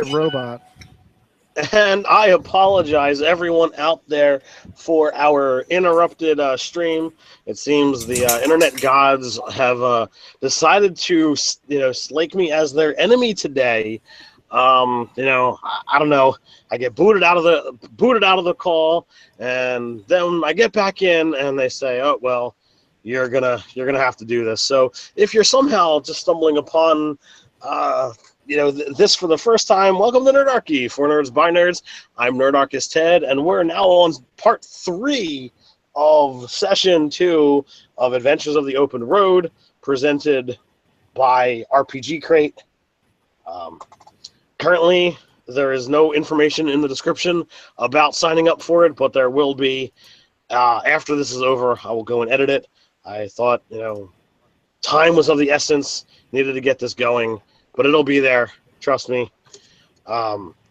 robot. And I apologize, everyone out there, for our interrupted stream. It seems the internet gods have decided to, slake me as their enemy today. I don't know. I get booted out of the call, and then I get back in, and they say, "Oh well, you're gonna have to do this." So if you're somehow just stumbling upon this for the first time, welcome to Nerdarchy, for nerds by nerds. I'm Nerdarchist Ted, and we're now on part 3 of session 2 of Adventures of the Open Road, presented by RPG Crate. Currently, there is no information in the description about signing up for it, but there will be after this is over. I will go and edit it. I thought, time was of the essence, needed to get this going. But it'll be there, trust me.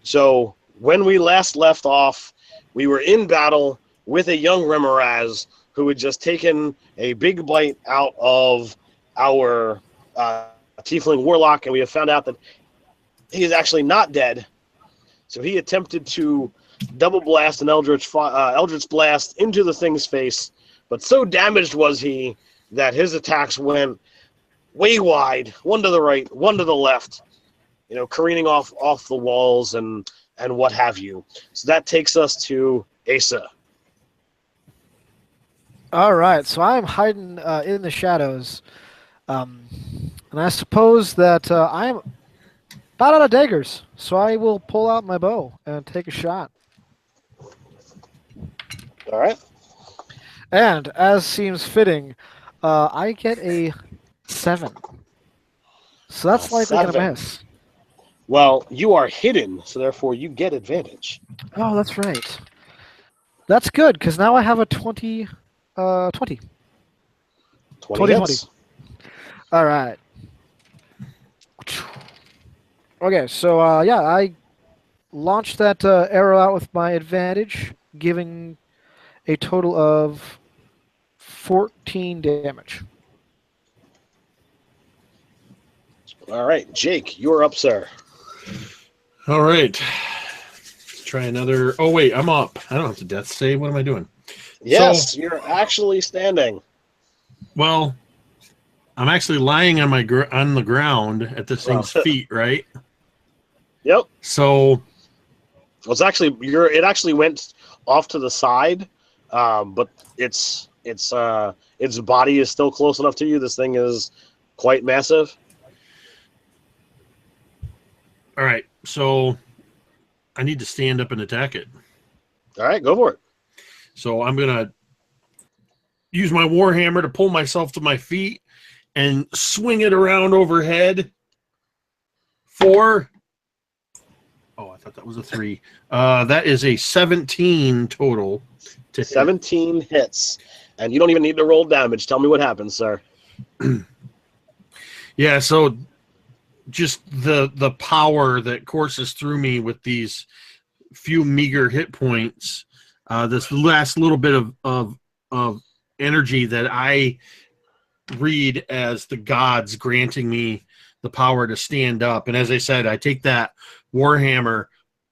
So when we last left off, we were in battle with a young Remoraz who had just taken a big bite out of our tiefling warlock, and we have found out that he is actually not dead. So he attempted to double blast an Eldritch Blast into the thing's face, but so damaged was he that his attacks went way wide, one to the right, one to the left, careening off the walls and what have you. So that takes us to Asa. All right, so I'm hiding in the shadows, and I suppose that I'm about out of daggers, so I will pull out my bow and take a shot. All right. And as seems fitting, I get a 7. So that's likely going to miss. Well, you are hidden, so therefore you get advantage. Oh, that's right. That's good, because now I have a 20. 20 hits. All right. Okay, so I launched that arrow out with my advantage, giving a total of 14 damage. All right, Jake, you're up, sir. All right. Let's try another. Oh, wait, I'm up. I don't have to death save. What am I doing? Yes, you're actually standing. Well, I'm actually lying on on the ground at this thing's feet, right? Yep. So it's actually it actually went off to the side, but its body is still close enough to you. This thing is quite massive. All right, so I need to stand up and attack it. All right, go for it. So I'm going to use my warhammer to pull myself to my feet and swing it around overhead for... Oh, I thought that was a 3. That is a 17 total. 17 hits. And you don't even need to roll damage. Tell me what happens, sir. Yeah, so... just the power that courses through me with these few meager hit points, this last little bit of energy that I read as the gods granting me the power to stand up. And as I said, I take that warhammer,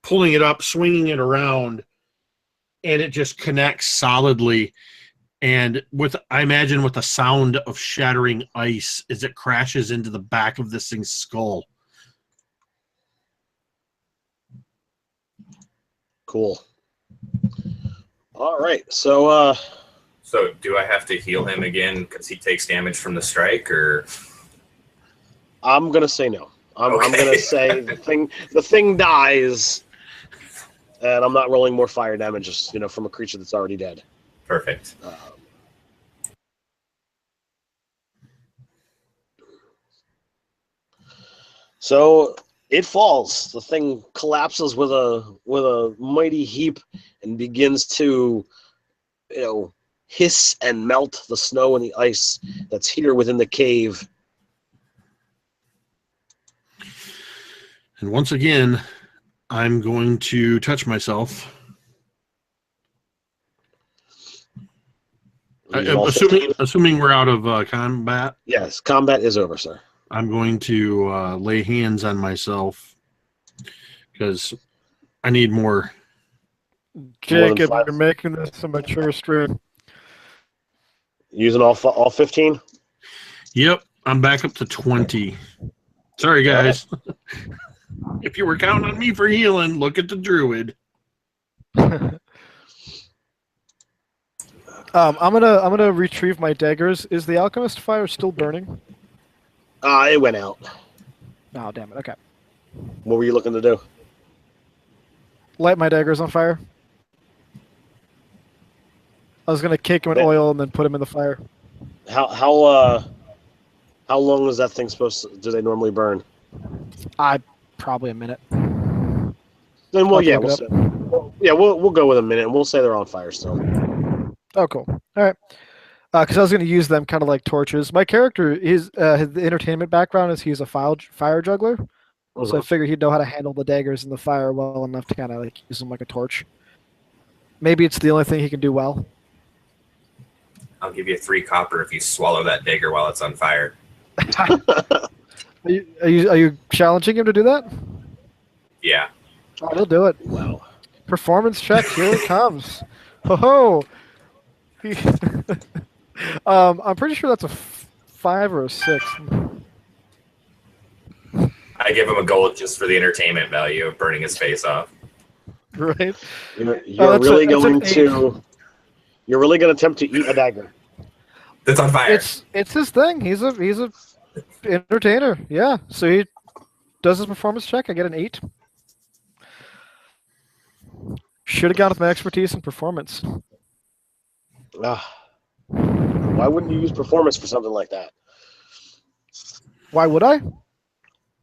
pulling it up, swinging it around, and it just connects solidly. And I imagine with the sound of shattering ice as it crashes into the back of this thing's skull. Cool. All right. So do I have to heal him again because he takes damage from the strike, or? I'm gonna say no. I'm gonna say the thing dies, and I'm not rolling more fire damage, from a creature that's already dead. Perfect. So it falls. The thing collapses with a mighty heap and begins to, hiss and melt the snow and the ice that's here within the cave. And once again, I'm going to touch myself. Assuming we're out of combat. Yes, combat is over, sir. I'm going to lay hands on myself because I need more. Jacob, five. you're making this a mature stream. Using all 15? Yep, I'm back up to 20. Sorry, guys. If you were counting on me for healing, look at the druid. I'm gonna retrieve my daggers. Is the alchemist fire still burning? It went out. Oh, damn it. Okay. What were you looking to do? Light my daggers on fire. I was gonna cake them in oil and then put them in the fire. How long is that thing supposed to? Do they normally burn? Probably a minute. Then I'll yeah, look it up. we'll go with a minute, and we'll say they're on fire still. Oh, cool. All right. Because I was going to use them kind of like torches. My character is the entertainment background is he's a fire juggler, so I figured he'd know how to handle the daggers in the fire well enough to kind of like use them like a torch. Maybe it's the only thing he can do well. I'll give you 3 copper if you swallow that dagger while it's on fire. Are you challenging him to do that? Yeah. Oh, he'll do it. Wow. Performance check. Here it comes. Ho ho. I'm pretty sure that's a 5 or a 6. I give him a gold just for the entertainment value of burning his face off. Right. You're really going to attempt to eat a dagger. That's on fire. It's his thing. He's a entertainer. Yeah. So he does his performance check. I get an 8. Should have gone with my expertise in performance. Why wouldn't you use performance for something like that? Why would I?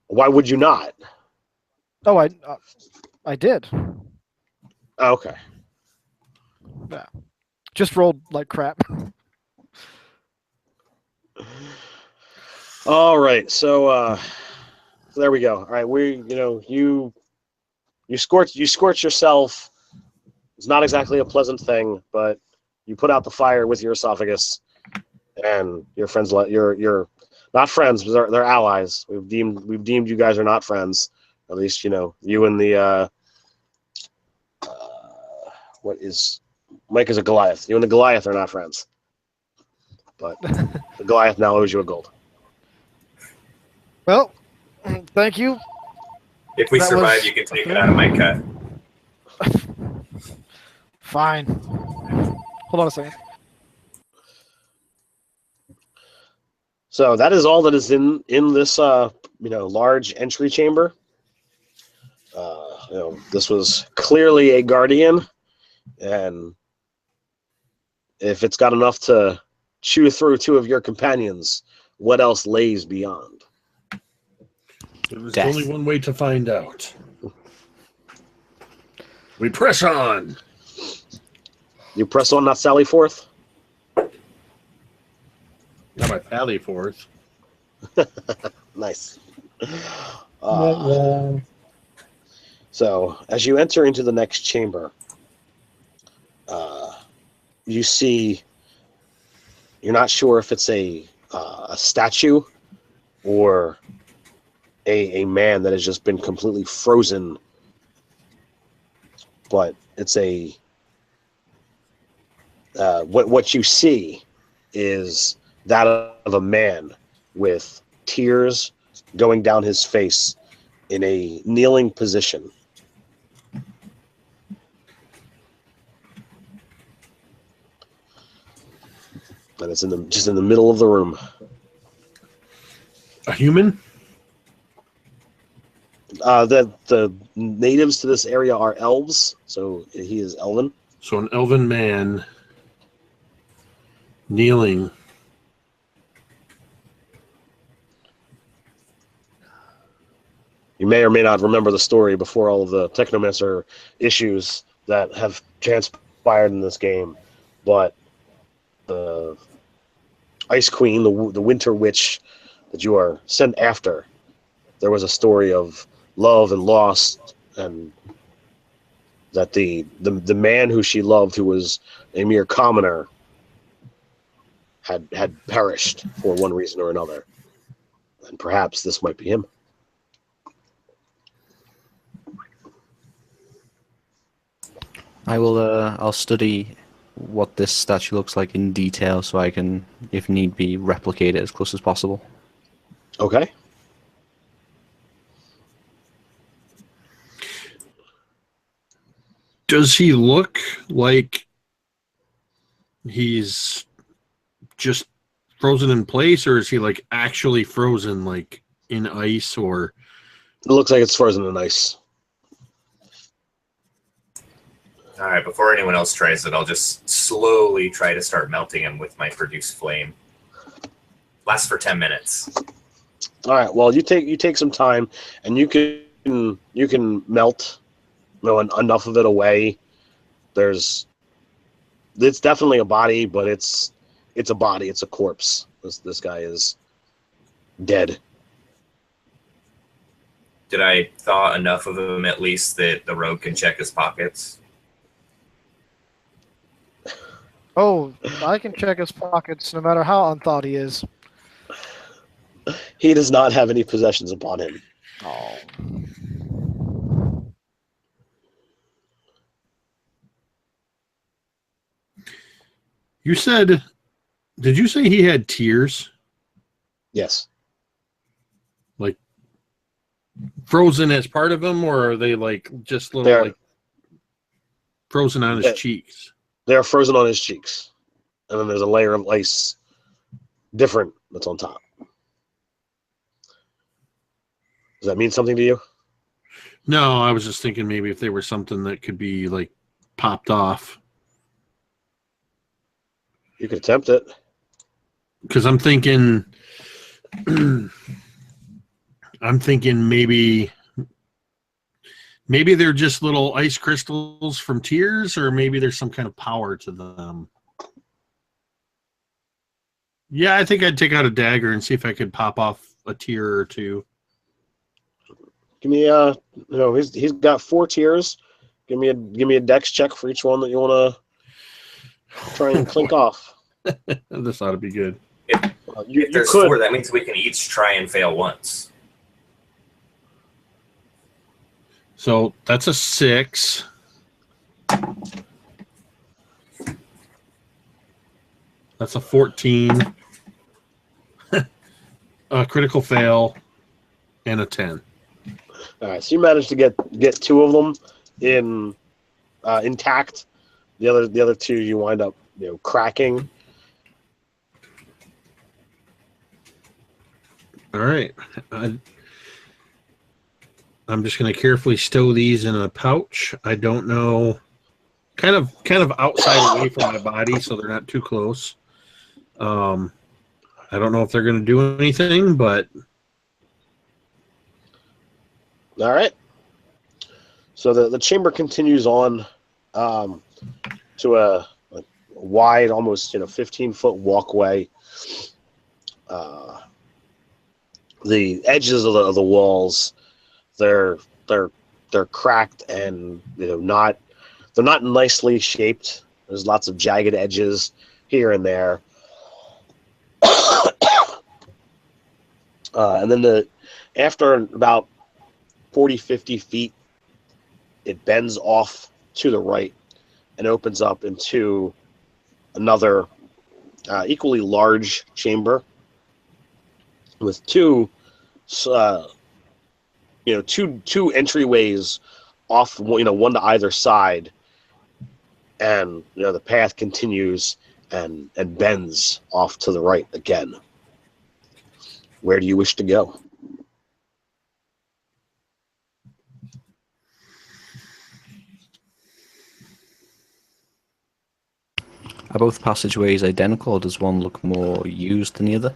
Why would you not? Oh, I did. Oh, okay. Yeah. Just rolled like crap. All right. So there we go. All right. You scorch yourself. It's not exactly a pleasant thing, but you put out the fire with your esophagus, and your friends. You're not friends, but they're allies. We've deemed you guys are not friends. At least you and the Mike is a Goliath. You and the Goliath are not friends, but the Goliath now owes you a gold. Well, thank you. If we survive, you can take it out of my cut. Fine. Hold on a second. So that is all that is in this large entry chamber. This was clearly a guardian, and if it's got enough to chew through 2 of your companions, what else lays beyond? There's only one way to find out. We press on. You press on, not sally forth. Not my pally forth. Nice. So, as you enter into the next chamber, you see. You're not sure if it's a statue or a man that has just been completely frozen, but it's a. What you see is that of a man with tears going down his face in a kneeling position. And it's just in the middle of the room. A human? The natives to this area are elves, so he is elven. So an elven man kneeling. You may or may not remember the story before all of the Technomancer issues that have transpired in this game, but the Ice Queen, the Winter Witch that you are sent after, there was a story of love and loss, and that the man who she loved, who was a mere commoner, had perished for one reason or another. And perhaps this might be him. I will. I'll study what this statue looks like in detail, so I can, if need be, replicate it as close as possible. Okay. Does he look like he's just frozen in place, or is he like actually frozen, like in ice? Or It looks like it's frozen in ice. All right, before anyone else tries it, I'll just slowly try to start melting him with my produce flame. Lasts for 10 minutes. All right. Well, you take some time, and you can melt, enough of it away. It's definitely a body, but it's a body. It's a corpse. This guy is dead. Did I thaw enough of him at least that the rogue can check his pockets? Oh, I can check his pockets no matter how unthought he is. He does not have any possessions upon him. Oh. you said, did you say he had tears, Yes. like frozen as part of him, or are they like just little They're- like frozen on his Yeah. cheeks? They're frozen on his cheeks, and then there's a layer of ice, different, that's on top. Does that mean something to you? No, I was just thinking maybe if they were something that could be like popped off. You could attempt it. Because I'm thinking, maybe they're just little ice crystals from tears, or maybe there's some kind of power to them. Yeah, I think I'd take out a dagger and see if I could pop off a tear or two. Give me he's got 4 tiers. Give me a dex check for each one that you want to try and clink off. This ought to be good. You If there's could. 4, that means we can each try and fail once. So that's a 6. That's a 14. A critical fail, and a 10. All right, so you managed to get 2 of them intact. The other 2 you wind up cracking. All right. I'm just going to carefully stow these in a pouch. I don't know, kind of outside away from my body, so they're not too close. I don't know if they're going to do anything, but All right. So the chamber continues on to a wide, almost 15-foot walkway. The edges of the walls, they're cracked and they're not nicely shaped. There's lots of jagged edges here and there. And then after about 40, 50 feet, it bends off to the right and opens up into another equally large chamber with two entryways off, one to either side, and the path continues and bends off to the right again. Where do you wish to go? Are both passageways identical, or does one look more used than the other?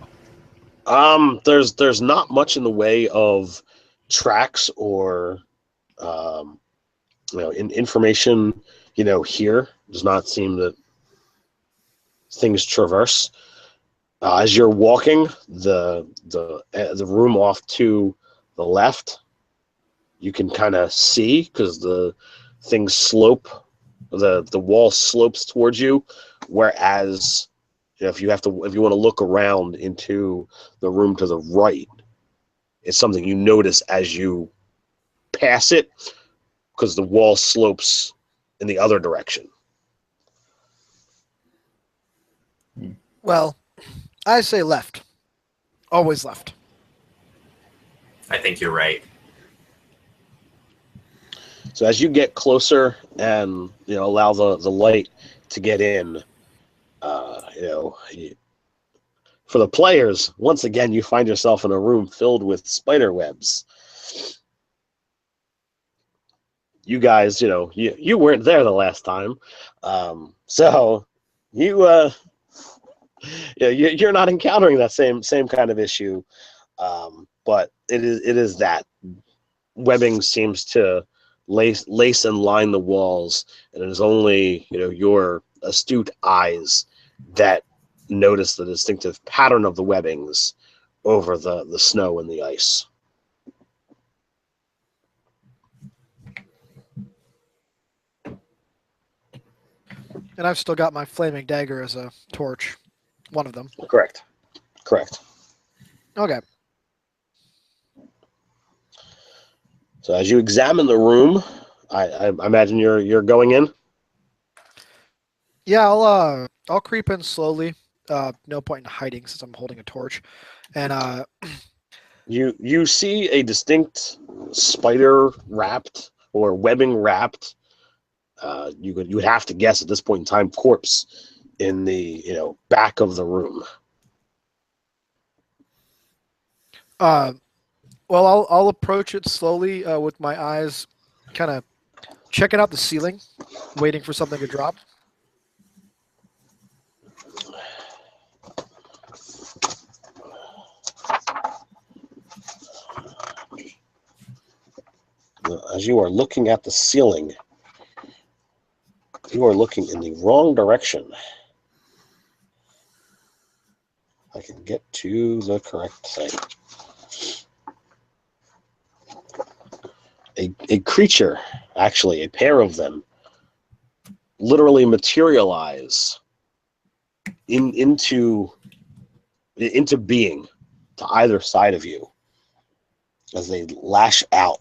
There's not much in the way of tracks or information. Here does not seem that things traverse. As you're walking, the room off to the left, you can kind of see because the things slope, the wall slopes towards you, whereas if you want to look around into the room to the right, it's something you notice as you pass it because the wall slopes in the other direction. Well, I say left. Always left. I think you're right. So as you get closer and allow the light to get in, for the players, once again you find yourself in a room filled with spider webs. You guys, you weren't there the last time, so you're not encountering that same kind of issue, but it is that webbing seems to lace and line the walls, and it is only your astute eyes that notice the distinctive pattern of the webbings over the snow and the ice. And I've still got my flaming dagger as a torch. One of them. Correct. Okay. So as you examine the room, I imagine you're going in. Yeah, I'll creep in slowly. No point in hiding since I'm holding a torch. And You see a distinct spider wrapped or webbing wrapped. You would have to guess at this point in time corpse in the back of the room. well, I'll approach it slowly with my eyes kind of checking out the ceiling, waiting for something to drop. As you are looking at the ceiling, you are looking in the wrong direction. I can get to the correct thing. A creature, actually a pair of them, literally materialize into being to either side of you as they lash out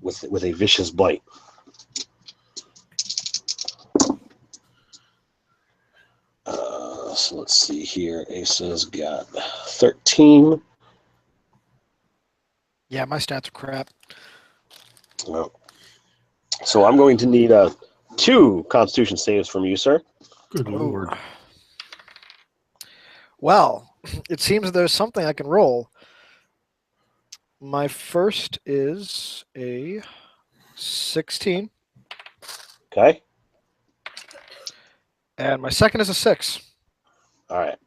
with a vicious bite. So let's see here. Asa's got 13. Yeah, my stats are crap. Well, so I'm going to need 2 Constitution saves from you, sir. Good lord. Well, it seems there's something I can roll. My first is a 16, Okay. and my second is a 6. All right.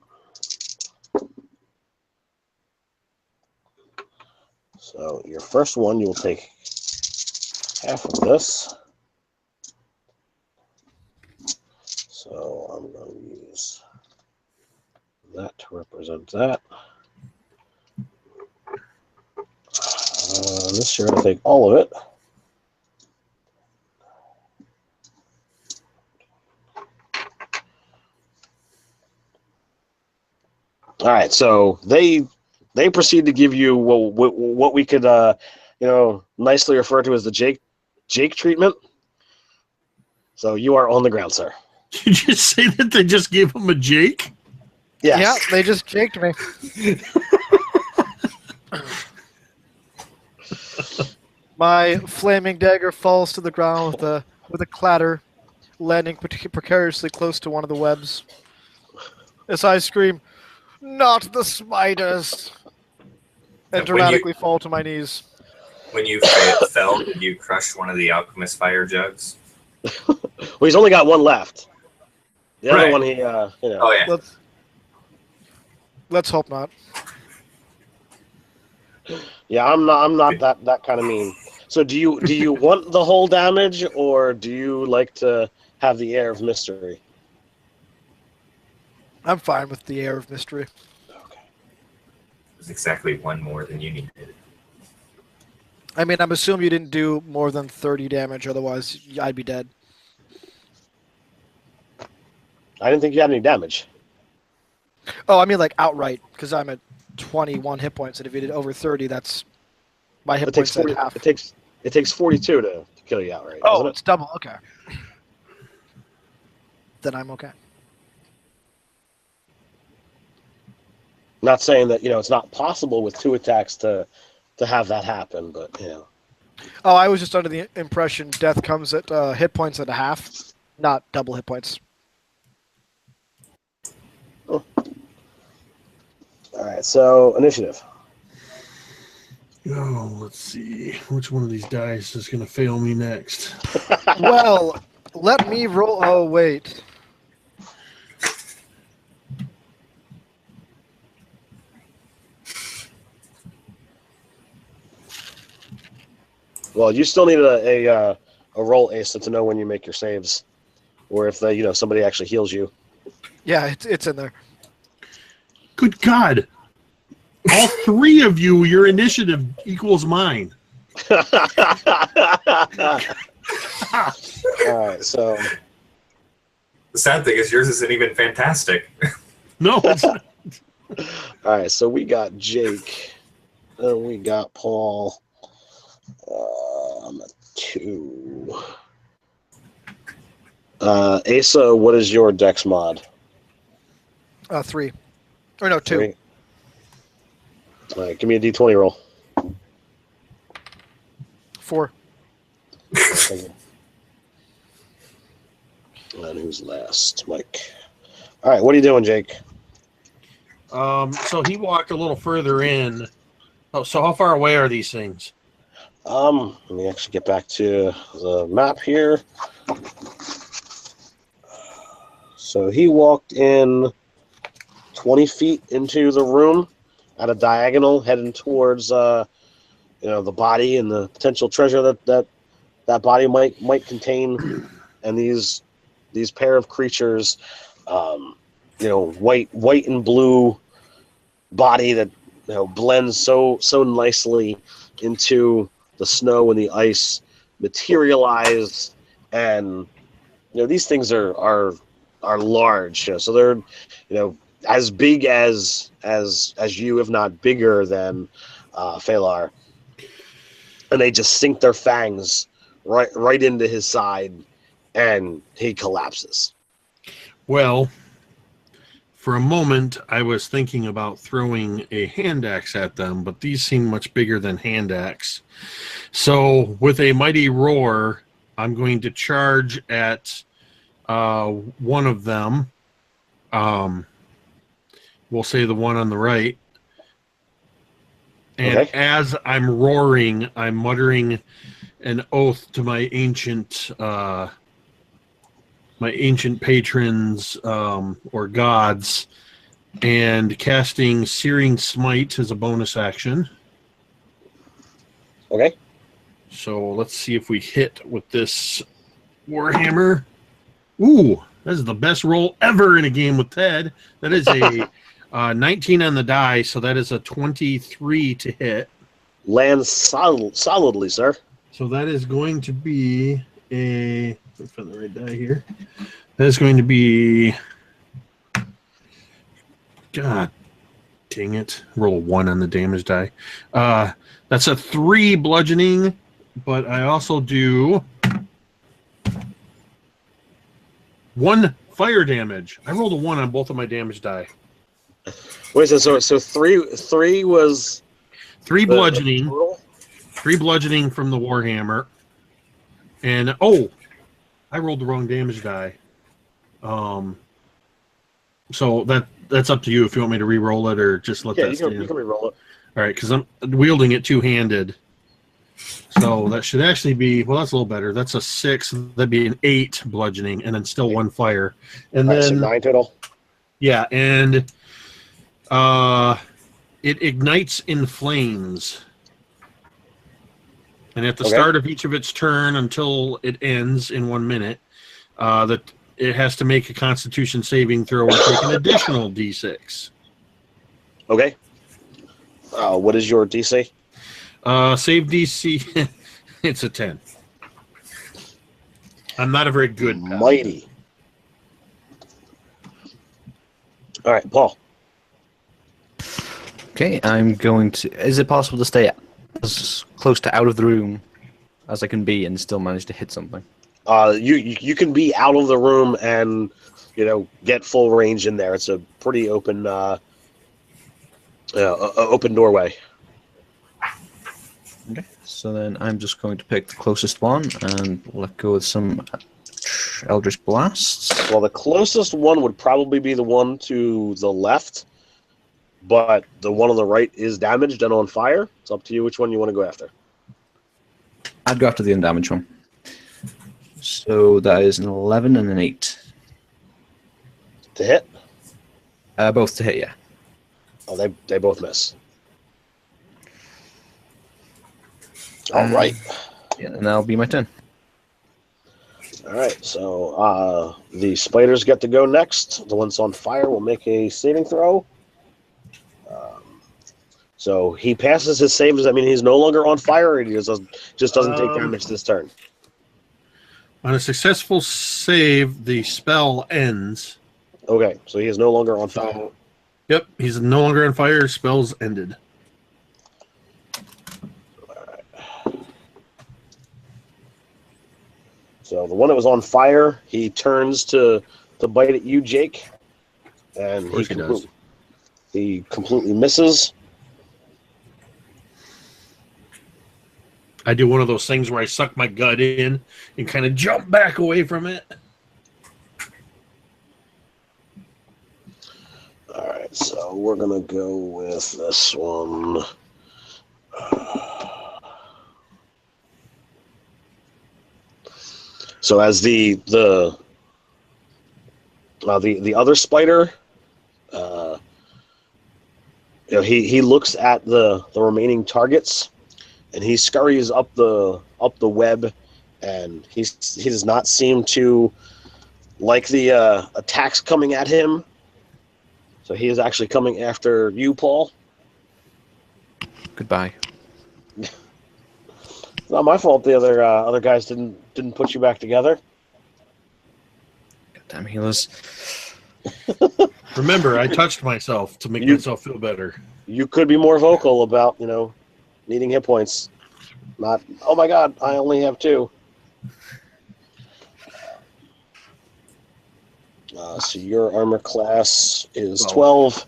So your first one, you will take half of this. So I'm going to use that to represent that. This you're going to take all of it. All right, so they proceed to give you what we could nicely refer to as the Jake treatment. So you are on the ground, sir. Did you just say that they just gave him a Jake? Yes. Yeah, they just jaked me. My flaming dagger falls to the ground with a clatter, landing precariously close to one of the webs. As I scream, "Not the spiders!" and dramatically fall to my knees. When you fell, you crushed one of the alchemist fire jugs. Well, he's only got one left. The other Right. one, he Oh yeah. Let's hope not. Yeah, I'm not that kind of mean. So do you want the whole damage, or do you like to have the air of mystery? I'm fine with the air of mystery. Okay. It was exactly one more than you needed. I mean, I'm assuming you didn't do more than 30 damage, otherwise I'd be dead. I didn't think you had any damage. Oh, I mean like outright, because I'm at 21 hit points, and if you did over 30, that's my hit It takes points at 40. half. It takes 42 to kill you outright. Oh, Doesn't it? it's double. Okay. Then I'm okay. Not saying that it's not possible with 2 attacks to have that happen, but Oh, I was just under the impression death comes at hit points at a half, not double hit points. Oh. All right, so initiative. Oh, let's see. Which one of these dice is going to fail me next? Well, let me roll. Oh, wait. Well, you still need a roll, Asa, to know when you make your saves, or if somebody actually heals you. Yeah, it's in there. Good God. All 3 of you, your initiative equals mine. All right, so The sad thing is yours isn't even fantastic. No, it's not. all right, so we got Jake, and we got Paul. I'm at 2. Asa, what is your dex mod? 3. Or no, 2. 3. All right, give me a d20 roll. 4. Thank you. And who's last? Mike. All right, what are you doing, Jake? So he walked a little further in. Oh, so how far away are these things? Let me actually get back to the map here. So he walked in 20 feet into the room at a diagonal, heading towards the body and the potential treasure that body might contain. And these pair of creatures, white and blue body that blends so nicely into the snow and the ice, materialize, and these things are large. So they're as big as you, if not bigger than Phalar, and they just sink their fangs right into his side, and he collapses. Well, for a moment, I was thinking about throwing a hand axe at them, but these seem much bigger than hand axe. So with a mighty roar, I'm going to charge at one of them. We'll say the one on the right. And Okay. as I'm roaring, I'm muttering an oath to my ancient patrons or gods, and casting Searing Smite as a bonus action. Okay. So let's see if we hit with this Warhammer. Ooh, that is the best roll ever in a game with Ted. That is a 19 on the die, so that is a 23 to hit. Lands solidly, sir. So that is going to be a... Let's find the right die here. That is going to be... God dang it. Roll a 1 on the damage die. That's a 3 bludgeoning, but I also do 1 fire damage. I rolled a 1 on both of my damage die. Wait, so 3 was 3 the bludgeoning. total? 3 bludgeoning from the Warhammer. And, I rolled the wrong damage die. So that's up to you if you want me to re-roll it or just let that stand. You can re-roll it. All right, because I'm wielding it two-handed. So that should actually be, well, that's a little better. That's a 6. That'd be an 8 bludgeoning, and then still 1 fire. And All right, then, so 9 total. yeah, and it ignites in flames. And at the start of each of its turn until it ends in 1 minute, that it has to make a Constitution saving throw or take an additional D6. Okay. What is your DC? Save DC, it's a 10. I'm not a very good paladin. Mighty. All right, Paul. Okay, I'm going to... Is it possible to stay as close to out of the room as I can be and still manage to hit something? You can be out of the room and get full range in there. It's a pretty open open doorway. Okay. So then I'm just going to pick the closest one and let go with some Eldritch Blasts. Well, the closest one would probably be the one to the left, but the one on the right is damaged and on fire. It's up to you which one you want to go after. I'd go after the undamaged one. So that is an 11 and an 8. To hit? Both to hit, yeah. Oh, they both miss. All right. Yeah, and that'll be my turn. All right, so the spiders get to go next. The one's on fire will make a saving throw. So he passes his save. Does that mean he's no longer on fire, or he just doesn't take damage this turn? On a successful save, the spell ends. Okay, so he is no longer on fire. So, yep, he's no longer on fire. Spell's ended. So the one that was on fire, he turns to bite at you, Jake, and he completely misses. I do one of those things where I suck my gut in and kind of jump back away from it. All right, so we're gonna go with this one. So as the other spider, he looks at the remaining targets, and he scurries up the web, and he does not seem to like the attacks coming at him. So he is actually coming after you, Paul. Goodbye. It's not my fault the other guys didn't put you back together. Goddamn healers. Remember, I touched myself to make myself feel better. You could be more vocal about, needing hit points. Not, oh my god, I only have 2. So your armor class is 12.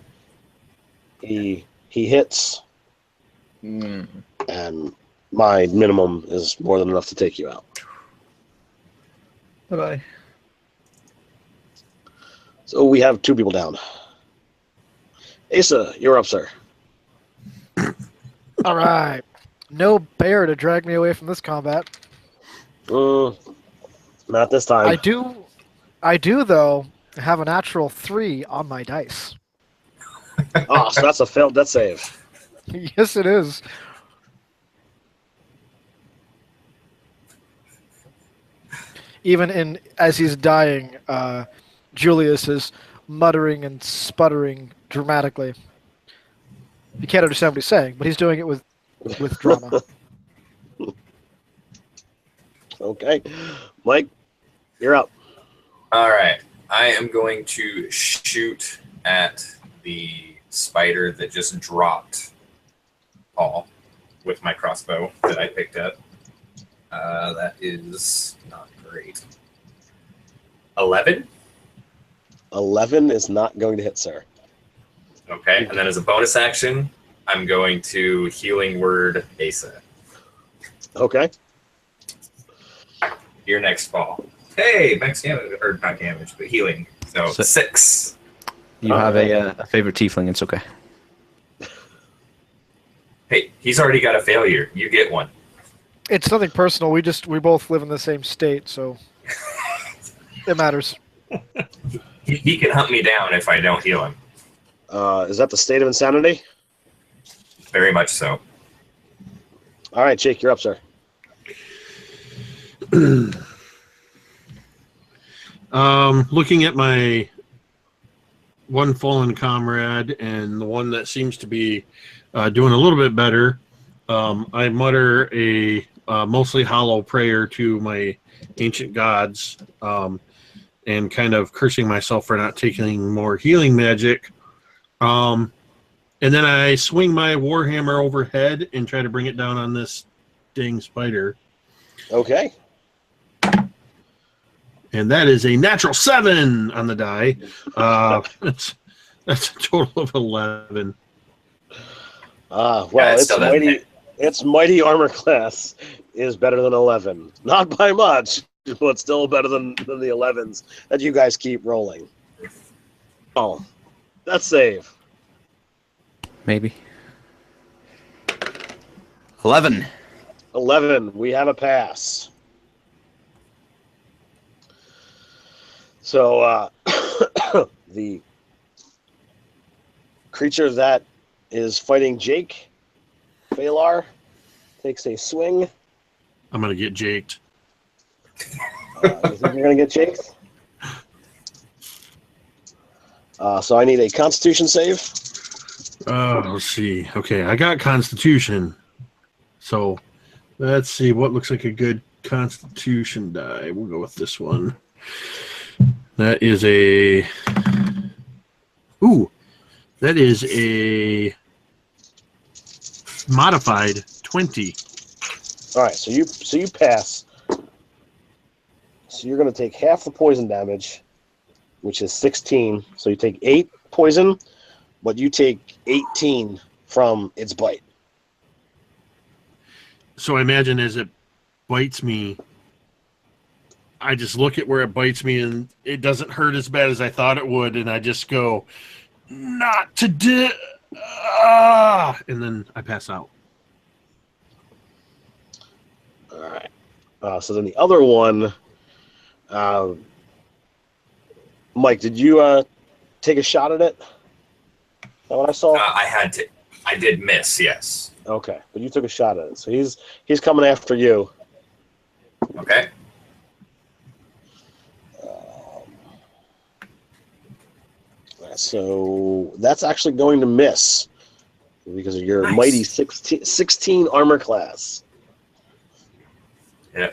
He hits. And my minimum is more than enough to take you out. Bye-bye. So we have 2 people down. Asa, you're up, sir. All right. No bear to drag me away from this combat. Not this time. I do though, have a natural 3 on my dice. Oh, so that's a failed death save. Yes, it is. Even as he's dying, Julius is muttering and sputtering dramatically. You can't understand what he's saying, but he's doing it with drama. Okay. Mike, you're up. All right. I am going to shoot at the spider that just dropped Paul with my crossbow that I picked up. That is not great. 11? 11 is not going to hit, sir. Okay, and then as a bonus action, I'm going to Healing Word Asa. Okay. Your next Paul. Hey, max damage, or not damage, but healing. So 6. You have a favorite tiefling, it's okay. Hey, he's already got a failure. You get one. It's nothing personal. We both live in the same state, so it matters. He can hunt me down if I don't heal him. Is that the state of insanity? Very much so. All right, Jake, you're up, sir. Looking at my one fallen comrade and the one that seems to be doing a little bit better, I mutter a mostly hollow prayer to my ancient gods, and kind of cursing myself for not taking more healing magic. And then I swing my warhammer overhead and try to bring it down on this dang spider. Okay. And that is a natural 7 on the die. That's a total of 11. Well, it it's still doesn't mighty. hit. Its mighty armor class is better than 11. Not by much, but still better than the 11s that you guys keep rolling. Oh, that's save. Maybe. 11. 11. We have a pass. So the creature that is fighting Jake, Phalar, takes a swing. I'm going to get jaked. You think you're going to get Jake? So I need a Constitution save. Let's see. Okay, I got Constitution. So let's see what looks like a good Constitution die. We'll go with this one. That is a... Ooh, that is a modified 20. All right, so you pass. So you're going to take half the poison damage, which is 16. So you take 8 poison, but you take 18 from its bite. So I imagine as it bites me, I just look at where it bites me and it doesn't hurt as bad as I thought it would, and I just go, not today, and then I pass out. All right. So then the other one, Mike, did you take a shot at it? Is that what I saw? I did miss, yes. Okay, but you took a shot at it. So he's coming after you. Okay. So that's actually going to miss because of your Nice. mighty 16 armor class. Yeah.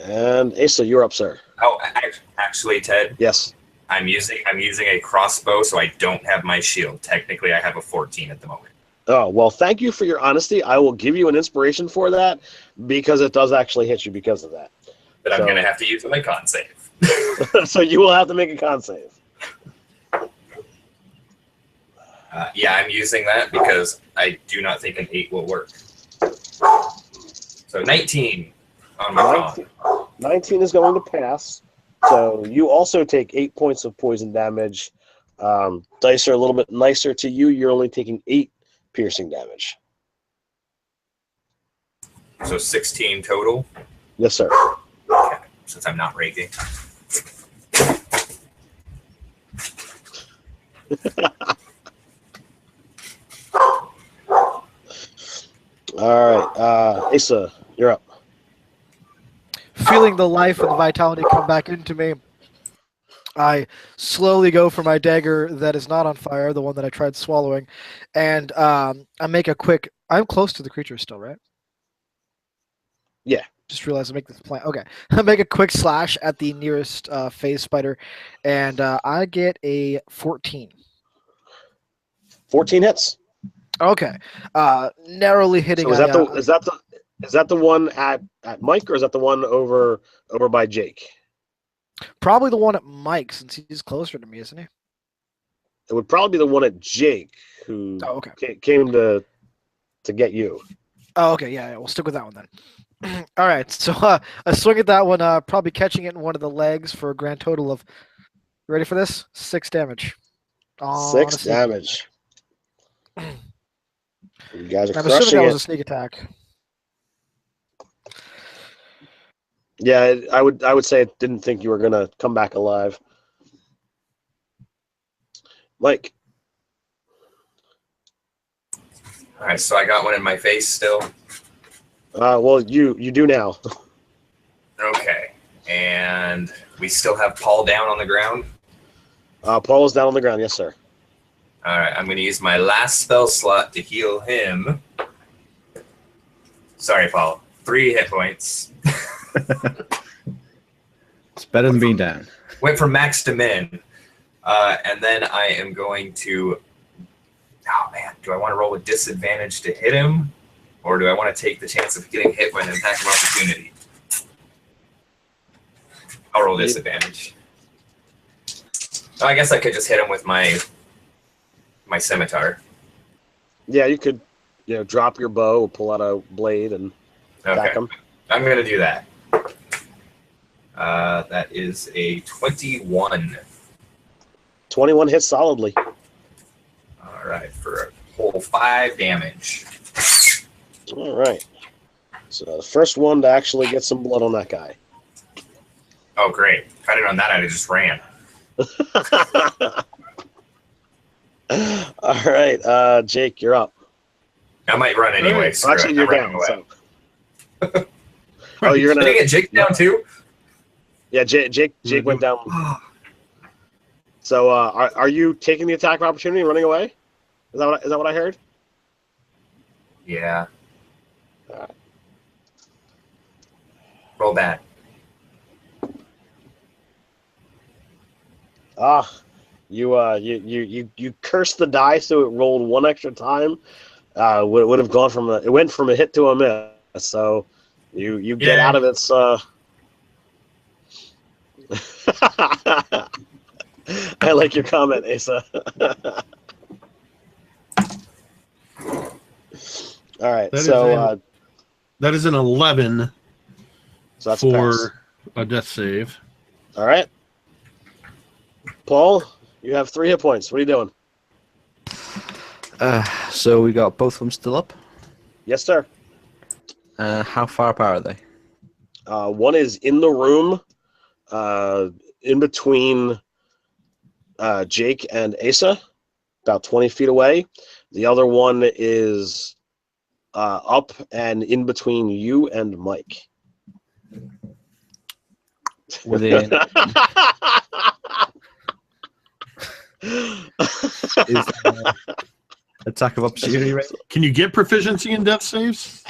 And Asa, you're up, sir. Oh, actually, Ted, Yes. I'm using a crossbow, so I don't have my shield. Technically, I have a 14 at the moment. Oh, well, thank you for your honesty. I will give you an inspiration for that because it does actually hit you because of that. But I'm So- going to have to use my con save. So you will have to make a con save. Yeah, I'm using that because I do not think an 8 will work. So 19 on my con. 19 is going to pass. So you also take 8 points of poison damage. Dice are a little bit nicer to you. You're only taking 8 piercing damage. So 16 total, Yes, sir. since I'm not raking. All right. Asa, you're up. Feeling the life and the vitality come back into me, I slowly go for my dagger that is not on fire, the one that I tried swallowing, and I make a quick. I'm close to the creature still, right? Yeah. Just realized I make this plan. Okay, I make a quick slash at the nearest phase spider, and I get a 14. 14 hits. Okay, narrowly hitting. So is that the one at Mike, or is that the one over by Jake? Probably the one at Mike, since he's closer to me, isn't he? It would probably be the one at Jake who Oh, okay. came to get you. Oh, okay. Yeah, we'll stick with that one then. All right. So I swing at that one, probably catching it in one of the legs for a grand total of. You ready for this? 6 damage. 6 damage. You guys are I'm assuming crushing that was it. a sneak attack. Yeah, I would say it didn't think you were gonna come back alive. Mike. All right, so I got one in my face still. Well, you do now. Okay, and we still have Paul down on the ground. Paul is down on the ground. Yes, sir. All right, I'm going to use my last spell slot to heal him. Sorry, Paul. 3 hit points. It's better than being down. Went from max to min. And then I am going to... Oh, man. Do I want to roll with disadvantage to hit him? Or do I want to take the chance of getting hit with an attack of opportunity? I'll roll disadvantage. Oh, I guess I could just hit him with my scimitar. Yeah, you could, drop your bow, pull out a blade, and attack him. I'm gonna do that. That is a 21. 21 hits solidly. All right, for a whole 5 damage. All right. So the first one to actually get some blood on that guy. Oh, great. If I didn't know that, I'd have just ran. All right, Jake, you're up. I might run anyway. Well, actually, you're down. So. Oh, you're Did I gonna get Jake down too? Yeah, Jake went down. So, are you taking the attack of opportunity and running away? Is that what I heard? Yeah. Roll bad. You cursed the die, so it rolled one extra time. Would have gone from it went from a hit to a miss. So you get out of its. I like your comment, Asa. All right, that is an 11 so that's for a death save. All right, Paul, you have 3 hit points. What are you doing? So we got both of them still up. Yes, sir. How far apart are they? One is in the room, in between Jake and Asa, about 20 feet away. The other one is up and in between you and Mike. Within. Is attack of opportunity, right? Can you get proficiency in death saves?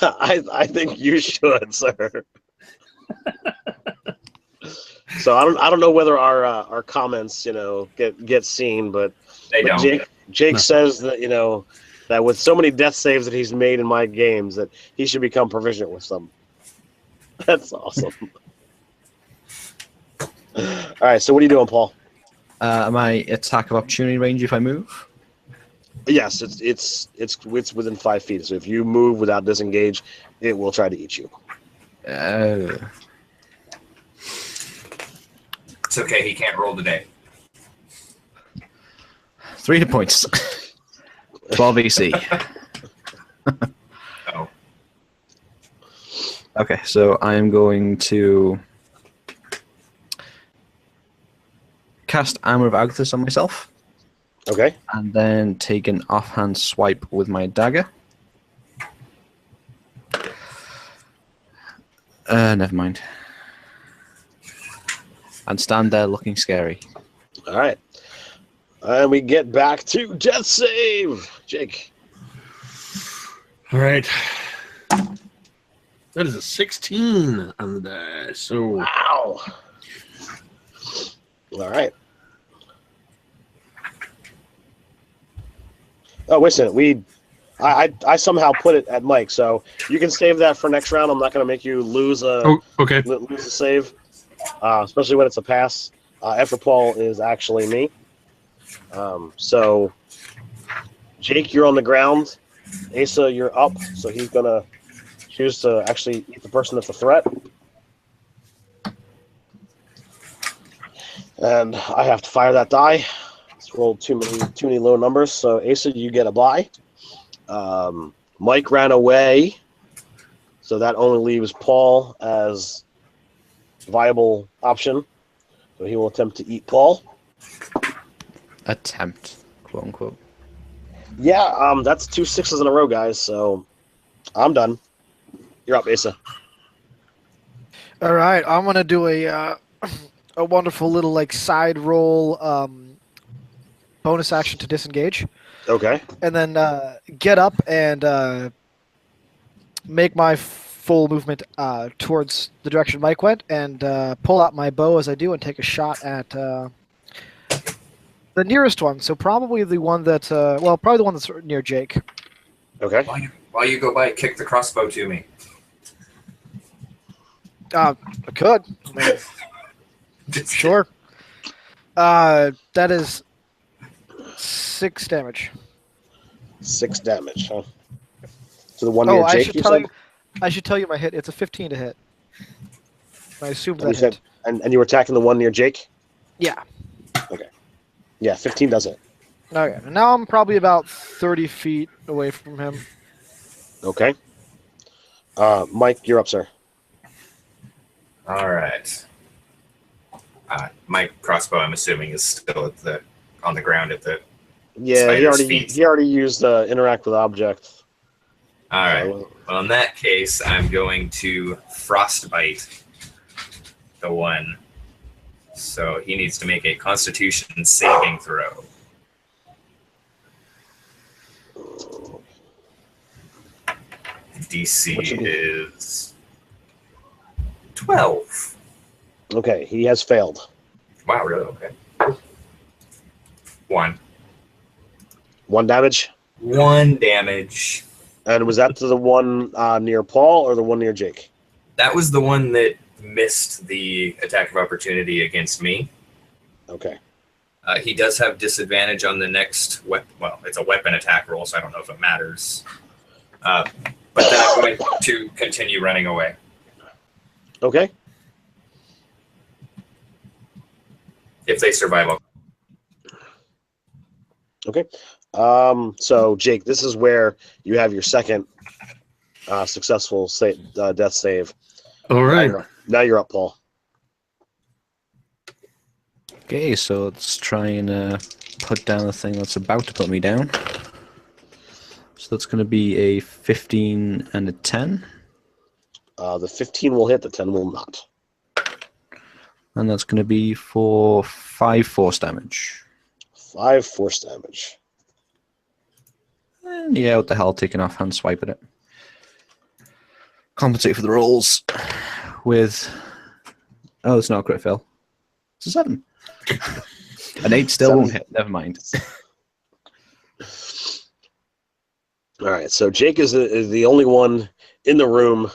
I think you should, sir. So I don't know whether our comments get seen, but They don't. Jake says that that with so many death saves that he's made in my games that he should become proficient with some. That's awesome. All right, so what are you doing, Paul? Am I attack of opportunity range if I move? Yes, it's within 5 feet. So if you move without disengage, it will try to eat you. It's okay. He can't roll today. 3 hit points. 12 AC. Oh. Okay, so I am going to cast Armor of Agathis on myself. Okay. And then take an offhand swipe with my dagger. Never mind. And stand there looking scary. All right. And we get back to death save. Jake. All right. That is a 16 on the die. So Wow. All right. Oh, wait a minute. I somehow put it at Mike, so you can save that for next round. I'm not going to make you lose a save, especially when it's a pass. After Paul is actually me. So, Jake, you're on the ground. Asa, you're up, so he's going to choose to actually eat the person that's a threat. And I have to fire that die. It's rolled too many low numbers, so Asa, you get a bye. Mike ran away, so that only leaves Paul as viable option. So he will attempt to eat Paul. Attempt, quote unquote. Yeah, that's 2 6s in a row, guys. So I'm done. You're up, Asa. All right, I'm gonna do a wonderful little side roll bonus action to disengage. Okay. And then get up and make my full movement towards the direction Mike went, and pull out my bow as I do and take a shot at the nearest one. So probably the one that, probably the one that's near Jake. Okay. while you go by, kick the crossbow to me. I could. I mean, Just sure. That is 6 damage. 6 damage, huh? To the one Oh, near I Jake, should you tell said? you. I should tell you my hit. It's a 15 to hit. I assumed And that you said, hit. and you were attacking the one near Jake? Yeah. Yeah, 15 does it. Okay. Now I'm probably about 30 feet away from him. Okay. Mike, you're up, sir. All right. My crossbow, I'm assuming, is still on the ground at the. Yeah, Spider's feet. he already used interact with object. All right. So, Well, in that case, I'm going to frostbite the one. So he needs to make a Constitution saving throw. DC is 12. okay, he has failed. Wow, really? Okay. 1. 1 damage. 1 damage. And was that to the one near Paul or the one near Jake? That was the one that missed the attack of opportunity against me. Okay. He does have disadvantage on the next weapon. Well, it's a weapon attack roll, so I don't know if it matters. But then I'm going to continue running away. Okay. If they survive, I'll... Okay. So, Jake, this is where you have your second successful death save. All right. Now you're up, Paul. Okay, so let's try and put down the thing that's about to put me down. So that's going to be a 15 and a 10. The 15 will hit, the 10 will not. And that's going to be for 5 force damage. 5 force damage. And yeah, what the hell, taking off hand swipe at it. Compensate for the rolls with... Oh, it's not a crit fail. It's a 7. An 8 still won't hit, never mind. All right, so Jake is the only one in the room.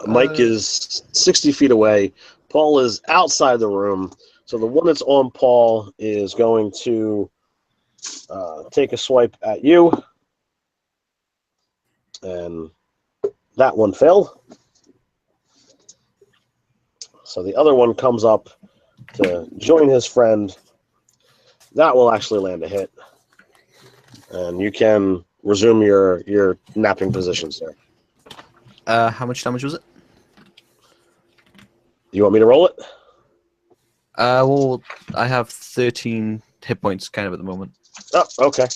Mike is 60 feet away. Paul is outside the room. So the one that's on Paul is going to take a swipe at you. And that one failed. So the other one comes up to join his friend. That will actually land a hit. And you can resume your napping positions there. How much damage was it? You want me to roll it? Well, I have 13 hit points kind of at the moment. Oh, okay.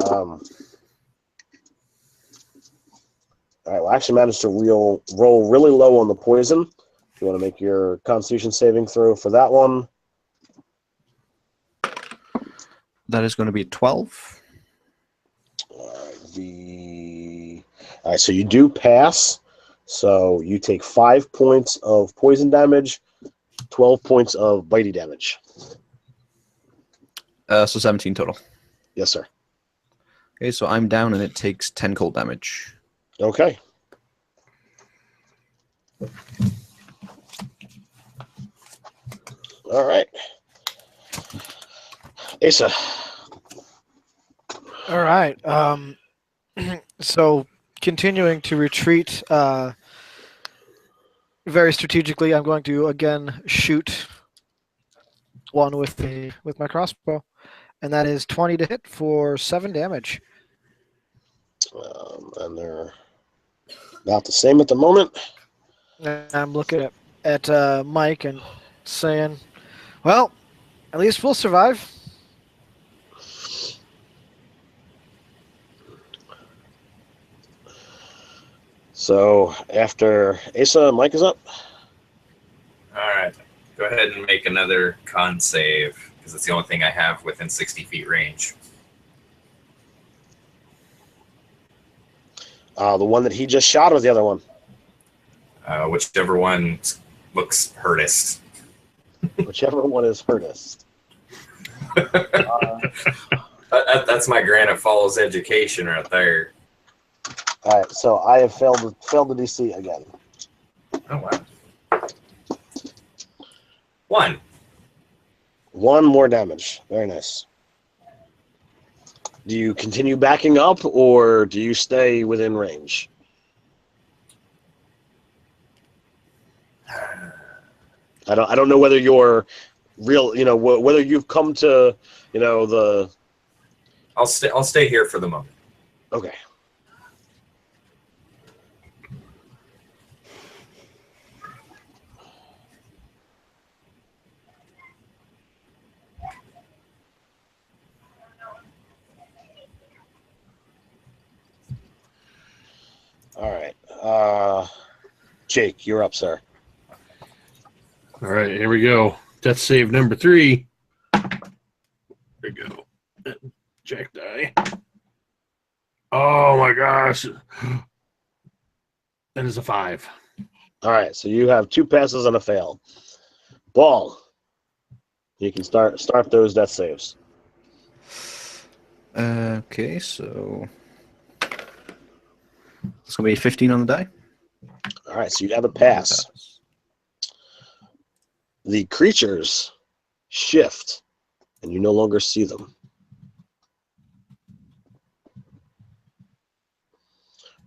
All right, well, I actually managed to roll really low on the poison. If you want to make your Constitution saving throw for that one. That is going to be 12. All right, so you do pass. So you take 5 points of poison damage, 12 points of bitey damage. So 17 total. Yes, sir. Okay, so I'm down and it takes 10 cold damage. Okay. All right. Asa. All right. So continuing to retreat very strategically, I'm going to again shoot one with my crossbow, and that is 20 to hit for 7 damage. And they're about the same at the moment. And I'm looking at Mike and saying, "Well, at least we'll survive." So after Asa, Mike is up. All right. Go ahead and make another con save, because it's the only thing I have within 60 feet range. The one that he just shot or the other one? Whichever one looks hurtest. Whichever one is hurtest. That's my Granite Falls education right there. All right, so I have failed the DC again. Oh wow. 1. 1 more damage. Very nice. Do you continue backing up, or do you stay within range? I don't know whether you're real. Whether you've come to the. I'll stay here for the moment. Okay. All right. Jake, you're up, sir. All right, here we go. Death save number 3. There we go. Jack die. Oh my gosh. That is a 5. All right, so you have 2 passes and a fail. Ball. You can start those death saves. Okay, so it's gonna be 15 on the die. All right, so you have a pass. The creatures shift, and you no longer see them.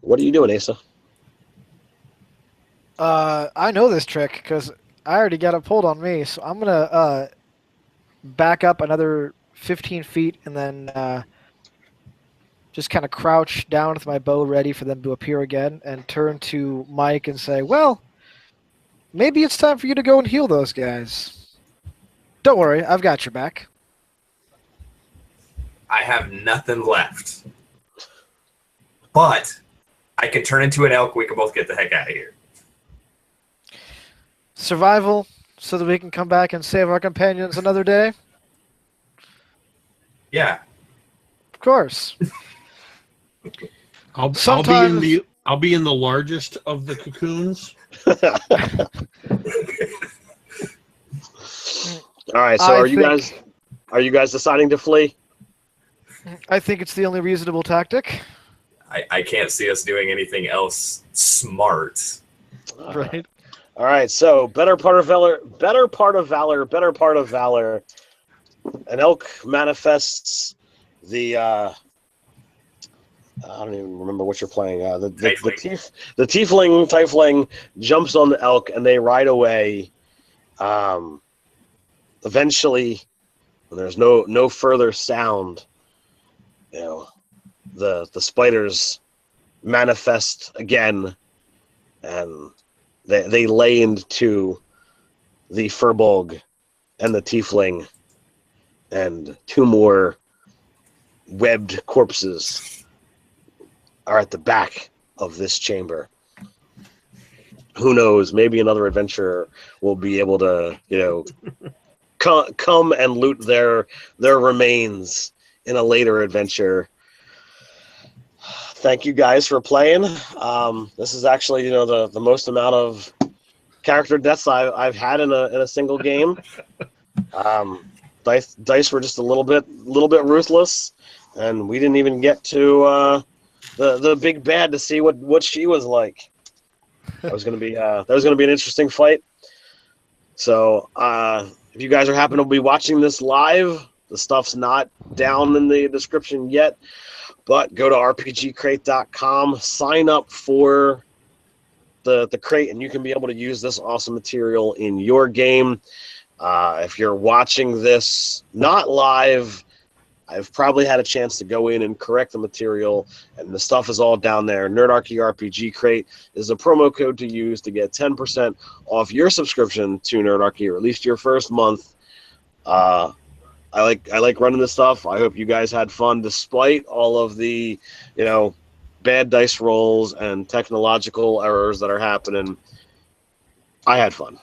What are you doing, Asa? I know this trick because I already got it pulled on me, so I'm gonna back up another 15 feet and then just kind of crouch down with my bow ready for them to appear again, and turn to Mike and say, "Well, maybe it's time for you to go and heal those guys. Don't worry, I've got your back." I have nothing left. But I can turn into an elk. We can both get the heck out of here. Survival, so that we can come back and save our companions another day? Yeah. Of course. I'll Sometimes- be in the largest of the cocoons. All right, so are you guys deciding to flee? I think it's the only reasonable tactic. I can't see us doing anything else smart. Right. All right, so better part of valor. An elk manifests the I don't even remember what you're playing. The tiefling jumps on the elk and they ride away. Eventually, when there's no further sound, the spiders manifest again, and they lay into the furbolg and the tiefling, and 2 more webbed corpses are at the back of this chamber. Who knows? Maybe another adventurer will be able to, come and loot their remains in a later adventure. Thank you guys for playing. This is actually, the most amount of character deaths I've had in a single game. Dice were just a little bit ruthless, and we didn't even get to the big bad to see what she was like. That was gonna be an interesting fight. So if you guys are happen to be watching this live, the stuff's not down in the description yet, but go to rpgcrate.com, sign up for the crate, and you can be able to use this awesome material in your game. If you're watching this not live, I've probably had a chance to go in and correct the material, and the stuff is all down there. Nerdarchy RPG Crate is a promo code to use to get 10% off your subscription to Nerdarchy, or at least your first month. I like running this stuff. I hope you guys had fun despite all of the, bad dice rolls and technological errors that are happening. I had fun.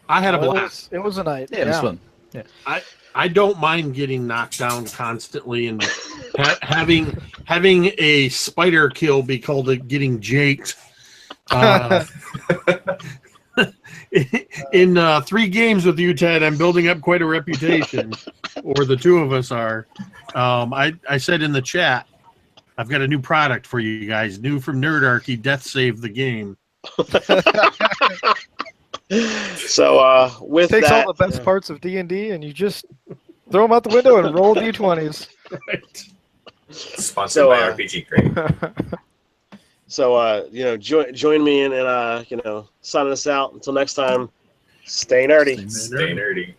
I had a Well, blast. It was a night. Yeah, it was fun. Yeah. I don't mind getting knocked down constantly and having a spider kill be called getting jaked. in 3 games with you, Ted, I'm building up quite a reputation, or the two of us are. I said in the chat, I've got a new product for you guys, new from Nerdarchy, Death Save the Game. So with Takes that, all the best parts of D&D and you just throw them out the window and roll d20s. Right. Sponsored So, by RPG Crate. so join me in signing us out. Until next time, stay nerdy. Stay nerdy.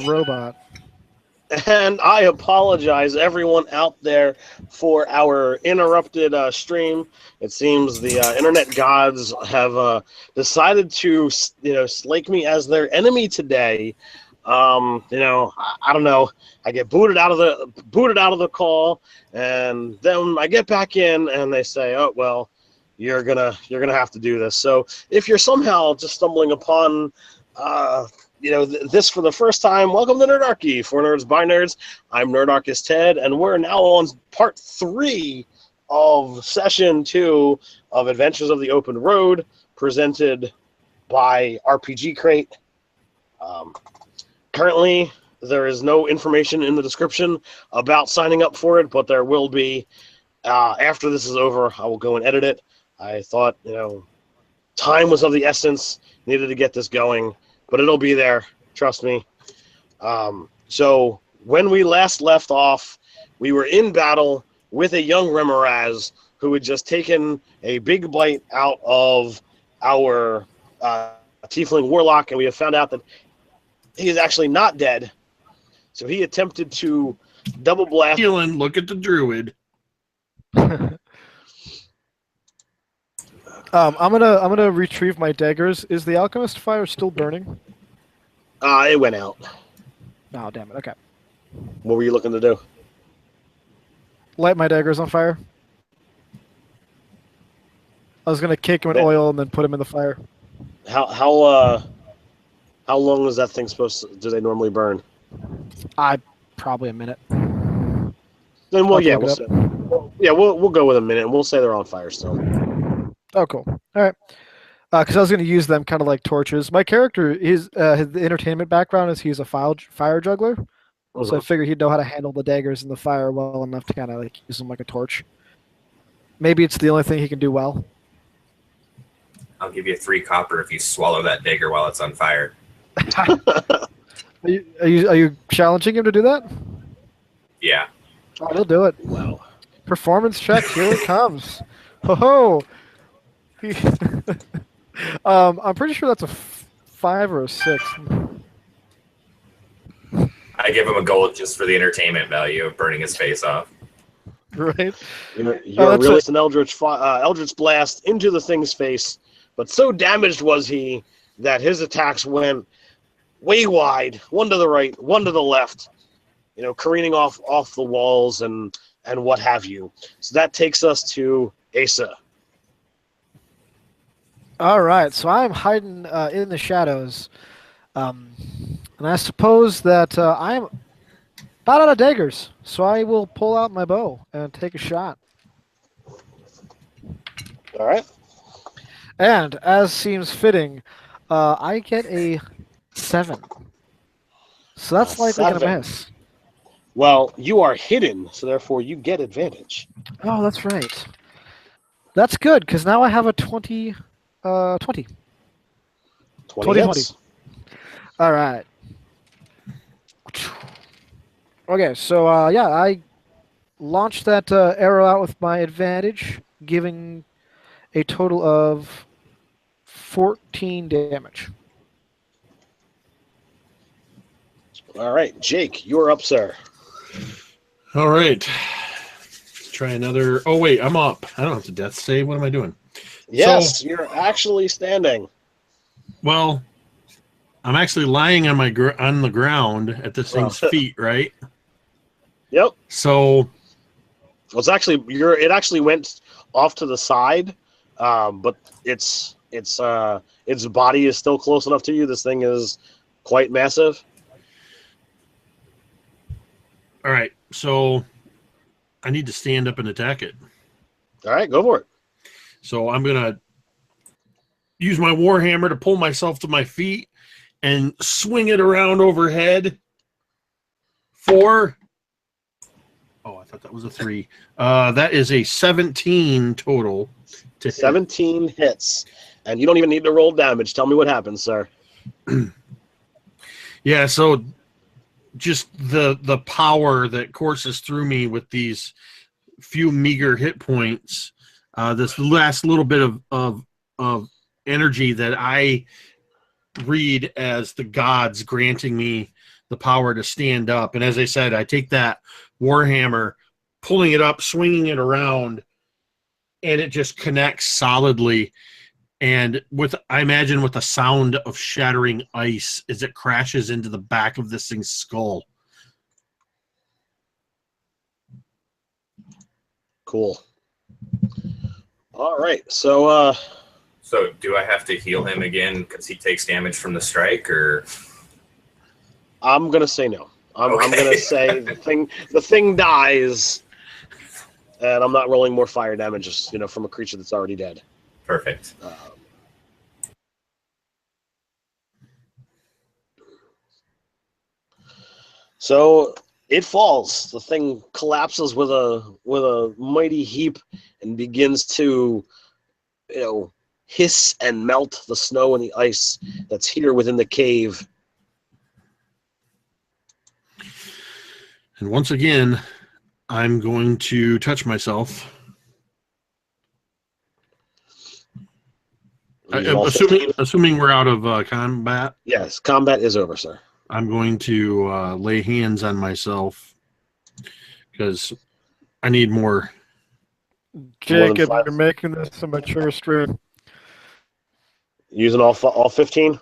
Robot. And I apologize, everyone out there, for our interrupted stream. It seems the internet gods have decided to, slake me as their enemy today. I don't know. I get booted out of the call, and then I get back in, and they say, "Oh well, you're gonna have to do this." So if you're somehow just stumbling upon this for the first time, welcome to Nerdarchy, for nerds by nerds. I'm Nerdarchist Ted, and we're now on part 3 of session 2 of Adventures of the Open Road, presented by RPG Crate. Currently, there is no information in the description about signing up for it, but there will be after this is over. I will go and edit it. I thought, time was of the essence, needed to get this going. But it'll be there, trust me. So when we last left off, we were in battle with a young Remoraz who had just taken a big bite out of our tiefling warlock, and we have found out that he is actually not dead. So he attempted to double blast. Healing, look at the druid. I'm gonna retrieve my daggers. Is the alchemist fire still burning? It went out. Oh damn it! Okay. What were you looking to do? Light my daggers on fire. I was gonna cake them in oil and then put them in the fire. How long is that thing supposed to? Do they normally burn? Probably a minute. Then I'll we'll look it up. we'll go with a minute, and we'll say they're on fire still. Oh, cool. All right. Because I was going to use them kind of like torches. My character is the entertainment background is he's a fire juggler, so I figured he'd know how to handle the daggers in the fire well enough to kind of like use them like a torch. Maybe it's the only thing he can do well. I'll give you 3 copper if you swallow that dagger while it's on fire. Are you challenging him to do that? Yeah. Oh, he'll do it. Wow. Performance check. Here it comes. Ho ho. I'm pretty sure that's a 5 or a 6. I give him a gold just for the entertainment value of burning his face off. Right? You're really an Eldritch blast into the thing's face, but so damaged was he that his attacks went way wide, one to the right, one to the left, careening off the walls and what have you. So that takes us to Asa. All right, so I'm hiding in the shadows, and I suppose that I'm about out of daggers, so I will pull out my bow and take a shot. All right. And as seems fitting, I get a 7. So that's likely going to 7. miss. Well, you are hidden, so therefore you get advantage. Oh, that's right. That's good, because now I have a 20. 20. 20 hits. All right. Okay, so I launched that arrow out with my advantage, giving a total of 14 damage. All right, Jake, you're up, sir. All right. Let's try another. Oh, wait, I'm up. I don't have to death save. What am I doing? Yes, you're actually standing. Well, I'm actually lying on on the ground at this thing's feet, right? Yep. So It's actually it actually went off to the side, but its body is still close enough to you. This thing is quite massive. All right, so I need to stand up and attack it. All right, go for it. So I'm gonna use my warhammer to pull myself to my feet and swing it around overhead. 4. Oh, I thought that was a 3. That is a 17 total. To 17 hits, and you don't even need to roll damage. Tell me what happens, sir. Yeah, so just the power that courses through me with these few meager hit points, this last little bit of energy that I read as the gods granting me the power to stand up. And as I said, I take that warhammer, pulling it up, swinging it around, and it just connects solidly. And I imagine with the sound of shattering ice as it crashes into the back of this thing's skull. Cool. All right, so So do I have to heal him again because he takes damage from the strike, or? I'm gonna say no. I'm Okay. gonna say the thing dies, and I'm not rolling more fire damage, from a creature that's already dead. Perfect. So it falls. The thing collapses with a mighty heap and begins to, hiss and melt the snow and the ice that's here within the cave. And once again, I'm going to touch myself. Assuming we're out of combat. Yes, combat is over, sir. I'm going to lay hands on myself because I need more. Jacob, five. you're making this a mature stream. Using all 15?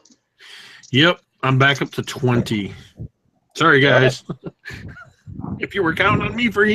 Yep, I'm back up to 20. Sorry, guys. If you were counting on me for